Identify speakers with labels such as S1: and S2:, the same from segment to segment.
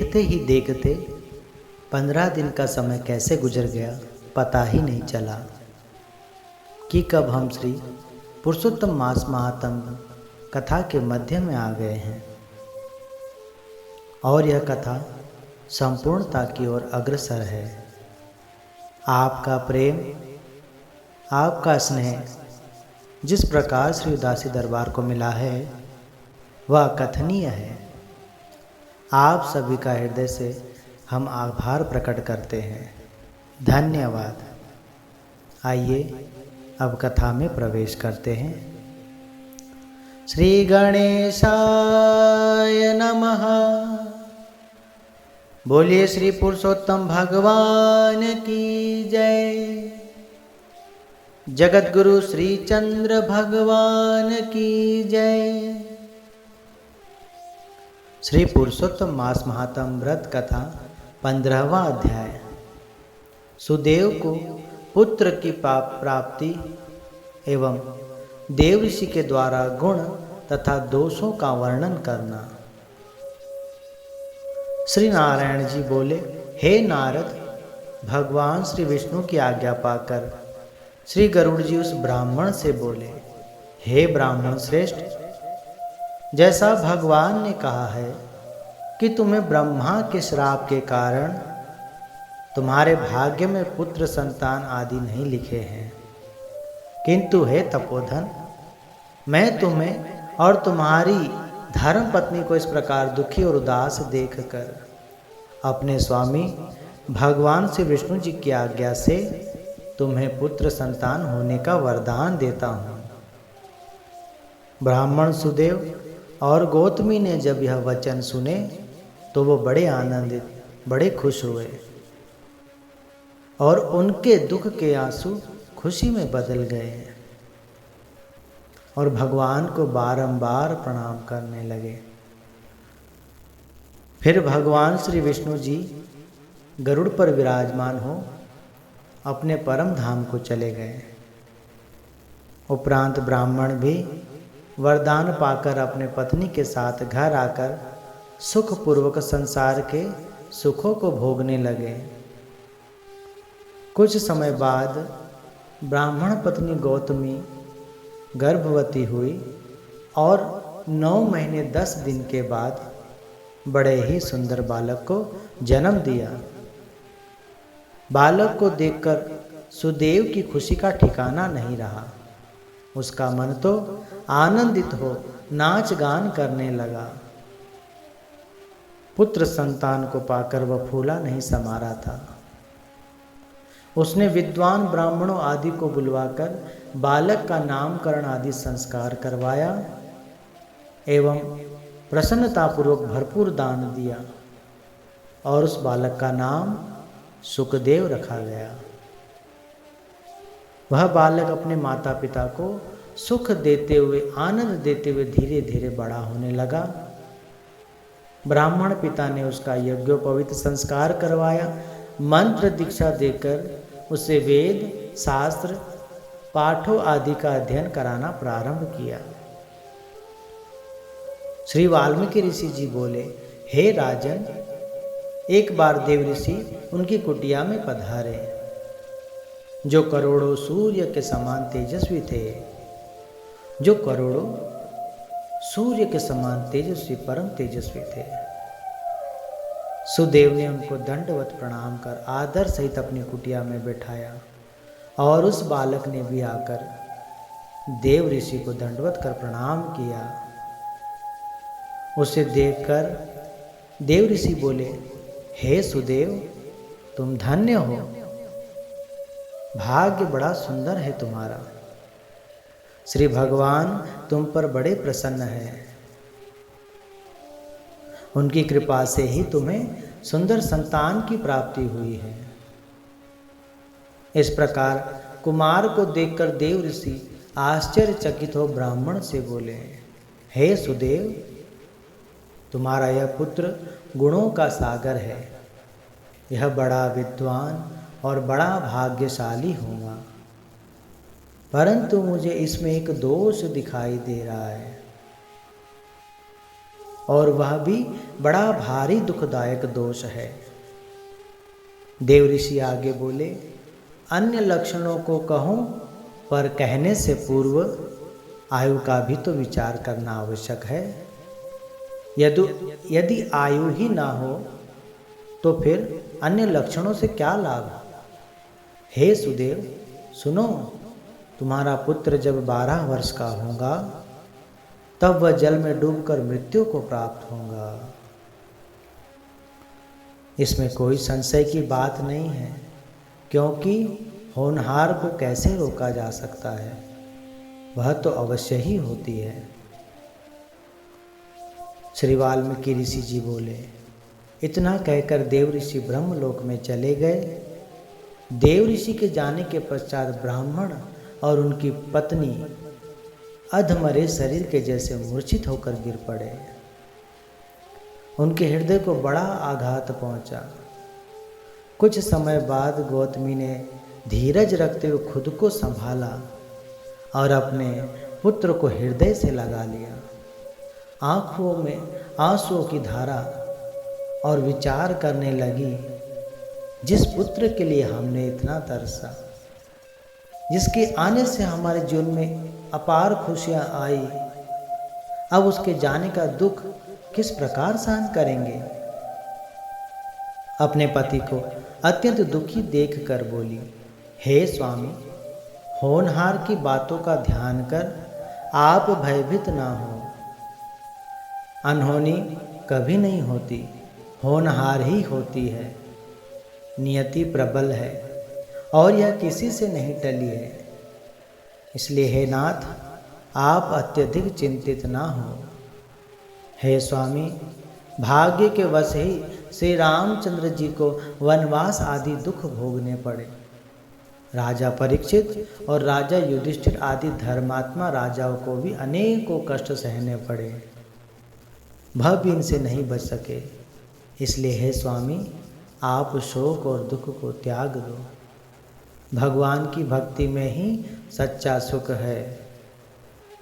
S1: देखते ही देखते 15 दिन का समय कैसे गुजर गया पता ही नहीं चला कि कब हम श्री पुरुषोत्तम मास महात्म कथा के मध्य में आ गए हैं और यह कथा संपूर्णता की ओर अग्रसर है। आपका प्रेम, आपका स्नेह जिस प्रकार श्री उदासी दरबार को मिला है वह कथनीय है। आप सभी का हृदय से हम आभार प्रकट करते हैं। धन्यवाद। आइए अब कथा में प्रवेश करते हैं। श्री गणेशाय नमः। बोलिए श्री पुरुषोत्तम भगवान की जय। जगत गुरु श्री चंद्र भगवान की जय। श्री पुरुषोत्तम मास महात्म व्रत कथा 15वां अध्याय। सुदेव को पुत्र की प्राप्ति एवं देव ऋषि के द्वारा गुण तथा दोषों का वर्णन करना। श्री नारायण जी बोले, हे नारद, भगवान श्री विष्णु की आज्ञा पाकर श्री गरुड़ जी उस ब्राह्मण से बोले, हे ब्राह्मण श्रेष्ठ, जैसा भगवान ने कहा है कि तुम्हें ब्रह्मा के श्राप के कारण तुम्हारे भाग्य में पुत्र संतान आदि नहीं लिखे हैं, किंतु हे तपोधन, मैं तुम्हें और तुम्हारी धर्म पत्नी को इस प्रकार दुखी और उदास देखकर अपने स्वामी भगवान श्री विष्णु जी की आज्ञा से तुम्हें पुत्र संतान होने का वरदान देता हूँ। ब्राह्मण सुदेव और गौतमी ने जब यह वचन सुने तो वो बड़े आनंदित, बड़े खुश हुए और उनके दुख के आंसू खुशी में बदल गए और भगवान को बारंबार प्रणाम करने लगे। फिर भगवान श्री विष्णु जी गरुड़ पर विराजमान हो अपने परम धाम को चले गए। उपरांत ब्राह्मण भी वरदान पाकर अपने पत्नी के साथ घर आकर सुखपूर्वक संसार के सुखों को भोगने लगे। कुछ समय बाद ब्राह्मण पत्नी गौतमी गर्भवती हुई और 9 महीने 10 दिन के बाद बड़े ही सुंदर बालक को जन्म दिया। बालक को देखकर सुदेव की खुशी का ठिकाना नहीं रहा। उसका मन तो आनंदित हो नाच गान करने लगा। पुत्र संतान को पाकर वह फूला नहीं समा रहा था। उसने विद्वान ब्राह्मणों आदि को बुलवाकर बालक का नामकरण आदि संस्कार करवाया एवं प्रसन्नतापूर्वक भरपूर दान दिया और उस बालक का नाम सुखदेव रखा गया। वह बालक अपने माता पिता को सुख देते हुए, आनंद देते हुए धीरे धीरे बड़ा होने लगा। ब्राह्मण पिता ने उसका यज्ञोपवीत संस्कार करवाया, मंत्र दीक्षा देकर उसे वेद शास्त्र पाठों आदि का अध्ययन कराना प्रारंभ किया। श्री वाल्मीकि ऋषि जी बोले, हे राजन, एक बार देव ऋषि उनकी कुटिया में पधारे, जो करोड़ों सूर्य के समान तेजस्वी थे, जो करोड़ों सूर्य के समान तेजस्वी, परम तेजस्वी थे। सुदेव ने उनको दंडवत प्रणाम कर आदर सहित अपनी कुटिया में बैठाया और उस बालक ने भी आकर देव ऋषि को दंडवत कर प्रणाम किया। उसे देखकर देव ऋषि बोले, हे सुदेव, तुम धन्य हो, भाग्य बड़ा सुंदर है तुम्हारा। श्री भगवान तुम पर बड़े प्रसन्न हैं। उनकी कृपा से ही तुम्हें सुंदर संतान की प्राप्ति हुई है। इस प्रकार कुमार को देखकर देव ऋषि आश्चर्यचकित हो ब्राह्मण से बोले, हे सुदेव, तुम्हारा यह पुत्र गुणों का सागर है। यह बड़ा विद्वान और बड़ा भाग्यशाली होगा, परंतु मुझे इसमें एक दोष दिखाई दे रहा है और वह भी बड़ा भारी दुखदायक दोष है। देव ऋषि आगे बोले, अन्य लक्षणों को कहूँ, पर कहने से पूर्व आयु का भी तो विचार करना आवश्यक है। यदि आयु ही ना हो तो फिर अन्य लक्षणों से क्या लाभ? हे सुदेव सुनो, तुम्हारा पुत्र जब 12 वर्ष का होगा तब वह जल में डूबकर मृत्यु को प्राप्त होगा। इसमें कोई संशय की बात नहीं है, क्योंकि होनहार को कैसे रोका जा सकता है, वह तो अवश्य ही होती है। श्री वाल्मीकि ऋषि जी बोले। इतना कहकर देव ऋषि ब्रह्मलोक में चले गए। देव ऋषि के जाने के पश्चात ब्राह्मण और उनकी पत्नी अधमरे शरीर के जैसे मूर्छित होकर गिर पड़े। उनके हृदय को बड़ा आघात पहुंचा। कुछ समय बाद गौतमी ने धीरज रखते हुए खुद को संभाला और अपने पुत्र को हृदय से लगा लिया। आंखों में आंसुओं की धारा और विचार करने लगी, जिस पुत्र के लिए हमने इतना तरसा, जिसके आने से हमारे जीवन में अपार खुशियां आई, अब उसके जाने का दुख किस प्रकार सहन करेंगे। अपने पति को अत्यंत दुखी देखकर बोली, हे स्वामी, होनहार की बातों का ध्यान कर आप भयभीत ना हो। अनहोनी कभी नहीं होती, होनहार ही होती है। नियति प्रबल है और यह किसी से नहीं टली है। इसलिए हे नाथ, आप अत्यधिक चिंतित ना हो। हे स्वामी, भाग्य के वश ही श्री रामचंद्र जी को वनवास आदि दुख भोगने पड़े। राजा परीक्षित और राजा युधिष्ठिर आदि धर्मात्मा राजाओं को भी अनेकों कष्ट सहने पड़े, वह भी इनसे नहीं बच सके। इसलिए हे स्वामी, आप शोक और दुख को त्याग दो। भगवान की भक्ति में ही सच्चा सुख है।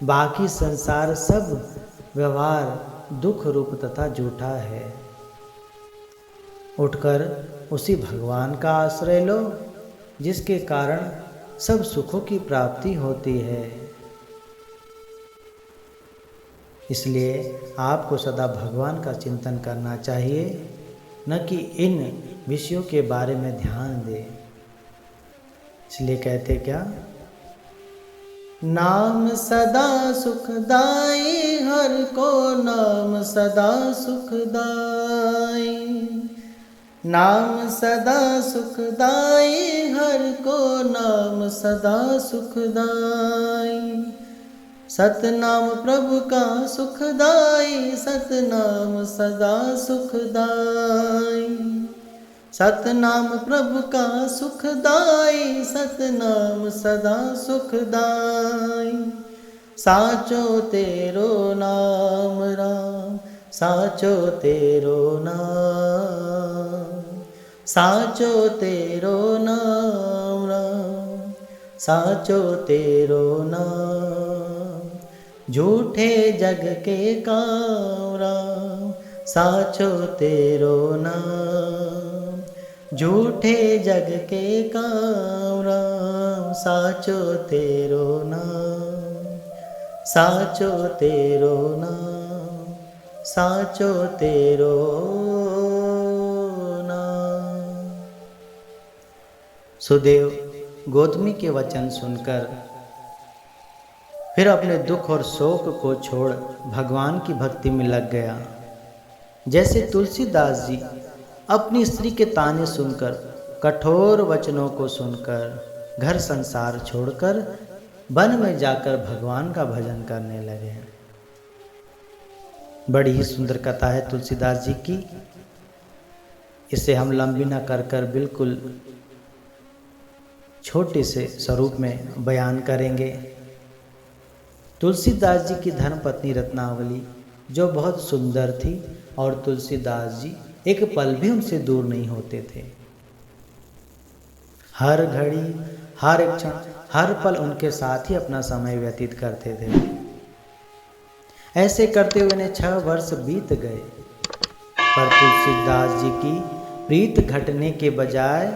S1: बाकी संसार सब व्यवहार दुख रूप तथा झूठा है। उठकर उसी भगवान का आश्रय लो, जिसके कारण सब सुखों की प्राप्ति होती है। इसलिए आपको सदा भगवान का चिंतन करना चाहिए, न कि इन विषयों के बारे में ध्यान दें। इसलिए कहते क्या, नाम सदा सुखदाई, हर को नाम सदा सुखदाई। नाम सदा सुखदाई, हर को नाम सदा सुखदाई। सतनाम प्रभु का सुखदाई, सतनाम सदा सुखदाई। सतनाम प्रभु का सुखदाई, सतनाम सदा सुखदाई। साचो तेरो नाम राम, साचो तेरो नाम। साचो तेरो नाम राम, साचो तेरो नाम। झूठे जग के काम राम, साचो तेरो नाम। झूठे जग के काम राम, साचो तेरो नाम। साचो तेरो नाम, साचो तेरो नाम। सुदेव गौतमी के वचन सुनकर फिर अपने दुख और शोक को छोड़ भगवान की भक्ति में लग गया। जैसे तुलसीदास जी अपनी स्त्री के ताने सुनकर, कठोर वचनों को सुनकर घर संसार छोड़कर वन में जाकर भगवान का भजन करने लगे। बड़ी ही सुंदर कथा है तुलसीदास जी की। इसे हम लंबी न कर बिल्कुल छोटे से स्वरूप में बयान करेंगे। तुलसीदास जी की धर्मपत्नी रत्नावली जो बहुत सुंदर थी, और तुलसीदास जी एक पल भी उनसे दूर नहीं होते थे। हर घड़ी, हर क्षण, हर पल उनके साथ ही अपना समय व्यतीत करते थे। ऐसे करते हुए उन्हें 6 वर्ष बीत गए, पर तुलसीदास जी की प्रीत घटने के बजाय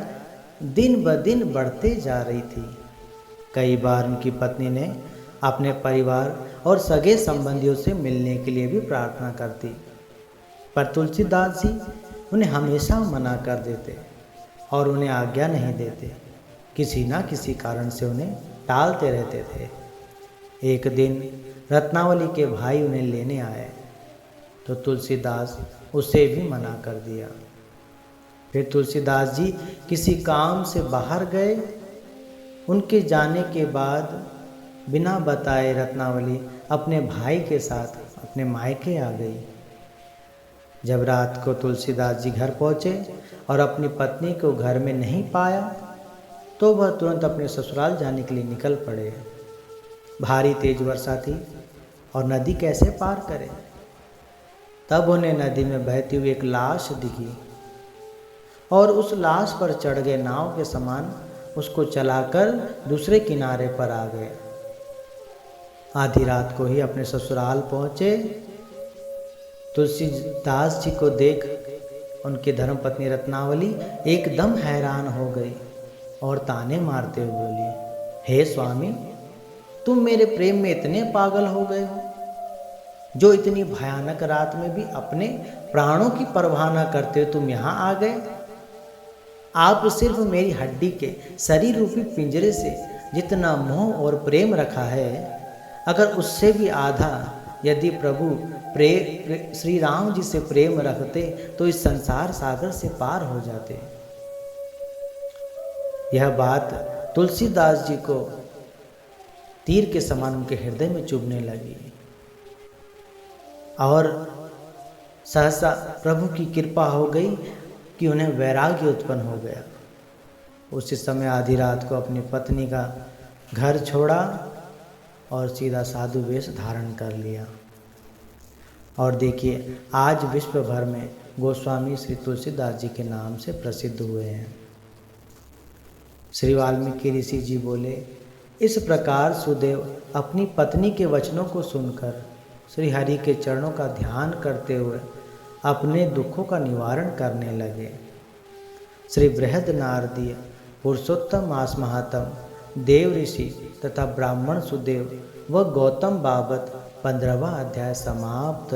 S1: दिन ब दिन बढ़ते जा रही थी। कई बार उनकी पत्नी ने अपने परिवार और सगे संबंधियों से मिलने के लिए भी प्रार्थना करती, पर तुलसीदास जी उन्हें हमेशा मना कर देते और उन्हें आज्ञा नहीं देते। किसी ना किसी कारण से उन्हें टालते रहते थे। एक दिन रत्नावली के भाई उन्हें लेने आए तो तुलसीदास उसे भी मना कर दिया। फिर तुलसीदास जी किसी काम से बाहर गए। उनके जाने के बाद बिना बताए रत्नावली अपने भाई के साथ अपने मायके आ गई। जब रात को तुलसीदास जी घर पहुँचे और अपनी पत्नी को घर में नहीं पाया तो वह तुरंत अपने ससुराल जाने के लिए निकल पड़े। भारी तेज वर्षा थी और नदी कैसे पार करें। तब उन्हें नदी में बहती हुई एक लाश दिखी और उस लाश पर चढ़ गए नाव के समान उसको चलाकर दूसरे किनारे पर आ गए। आधी रात को ही अपने ससुराल पहुँचे। तुलसीदास जी को देख उनकी धर्मपत्नी रत्नावली एकदम हैरान हो गई और ताने मारते हुए बोली, हे स्वामी, तुम मेरे प्रेम में इतने पागल हो गए हो जो इतनी भयानक रात में भी अपने प्राणों की परवाह न करते हुए तुम यहाँ आ गए। आप सिर्फ मेरी हड्डी के शरीर रूपी पिंजरे से जितना मोह और प्रेम रखा है, अगर उससे भी आधा यदि प्रभु श्री राम जी से प्रेम रखते तो इस संसार सागर से पार हो जाते। यह बात तुलसीदास जी को तीर के समान उनके हृदय में चुभने लगी और सहसा प्रभु की कृपा हो गई कि उन्हें वैराग्य उत्पन्न हो गया। उसी समय आधी रात को अपनी पत्नी का घर छोड़ा और सीधा साधु वेश धारण कर लिया। और देखिए, आज विश्व भर में गोस्वामी श्री तुलसीदास जी के नाम से प्रसिद्ध हुए हैं। श्री वाल्मीकि ऋषि जी बोले, इस प्रकार सुदेव अपनी पत्नी के वचनों को सुनकर श्री हरि के चरणों का ध्यान करते हुए अपने दुखों का निवारण करने लगे। श्री बृहद नारदीय पुरुषोत्तम मास महात्म देव ऋषि तथा ब्राह्मण सुदेव व गौतम बाबत 15वां अध्याय समाप्त।